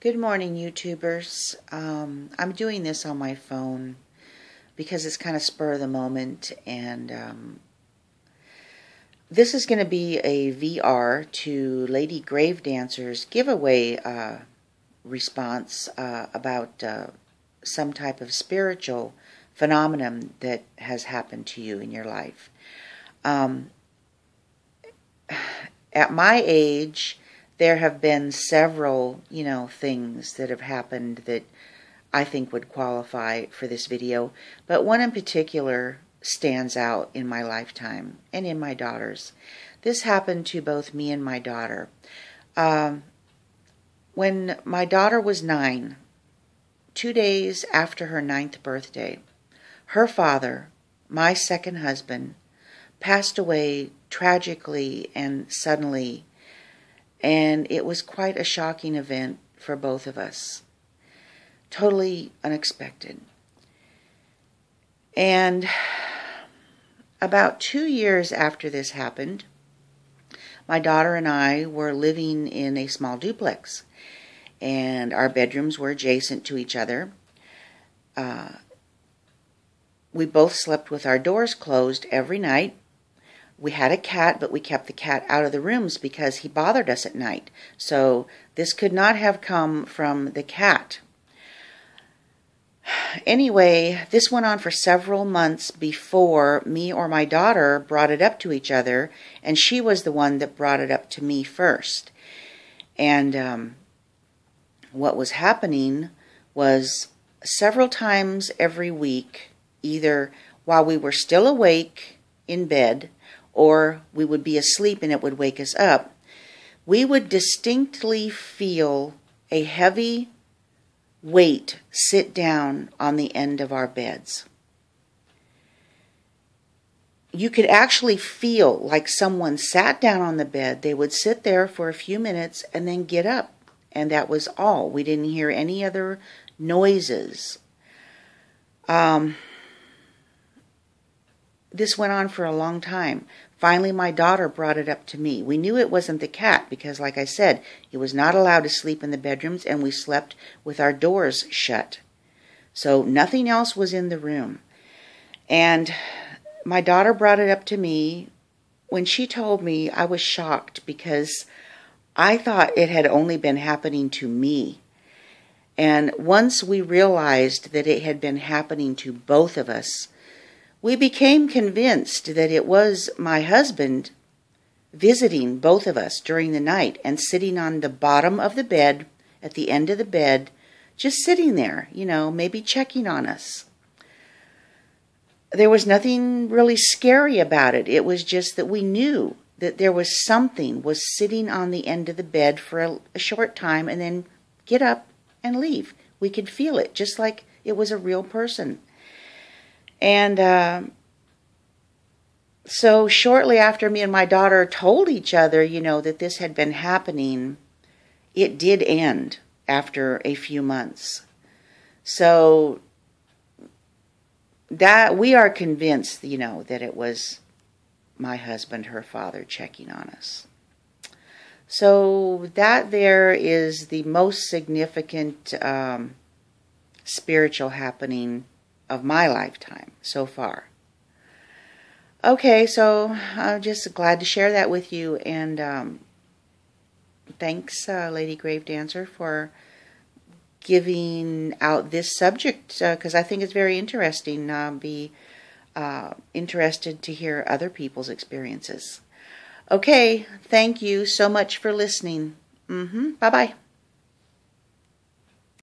Good morning, YouTubers. I'm doing this on my phone because it's kind of spur of the moment, and this is going to be a VR to Ladygravedancer's giveaway response about some type of spiritual phenomenon that has happened to you in your life. At my age, there have been several, things that have happened that I think would qualify for this video, but one in particular stands out in my lifetime and in my daughter's. This happened to both me and my daughter. When my daughter was 9, 2 days after her 9th birthday, her father, my second husband, passed away tragically and suddenly, and it was quite a shocking event for both of us. Totally unexpected. And about 2 years after this happened, my daughter and I were living in a small duplex, and our bedrooms were adjacent to each other. We both slept with our doors closed every night. We had a cat, but we kept the cat out of the rooms because he bothered us at night. So this could not have come from the cat. Anyway, this went on for several months before me or my daughter brought it up to each other, and she was the one that brought it up to me first. And what was happening was several times every week, either while we were still awake in bed, or we would be asleep and it would wake us up, we would distinctly feel a heavy weight sit down on the end of our beds. You could actually feel like someone sat down on the bed. They would sit there for a few minutes and then get up, and that was all. We didn't hear any other noises. This went on for a long time. Finally, my daughter brought it up to me. We knew it wasn't the cat because, like I said, he was not allowed to sleep in the bedrooms, and we slept with our doors shut. So nothing else was in the room. And my daughter brought it up to me. When she told me, I was shocked because I thought it had only been happening to me. And once we realized that it had been happening to both of us, we became convinced that it was my husband visiting both of us during the night and sitting on the bottom of the bed, at the end of the bed, just sitting there, maybe checking on us. There was nothing really scary about it. It was just that we knew that there was something was sitting on the end of the bed for a short time and then get up and leave. We could feel it, just like it was a real person. And so shortly after me and my daughter told each other, that this had been happening, it did end after a few months. So that we are convinced, that it was my husband, her father, checking on us. So that there is the most significant spiritual happening of my lifetime so far. Okay, so I'm just glad to share that with you, and thanks, Ladygravedancer, for giving out this subject, because I think it's very interesting. Be interested to hear other people's experiences. Okay, thank you so much for listening. Bye-bye.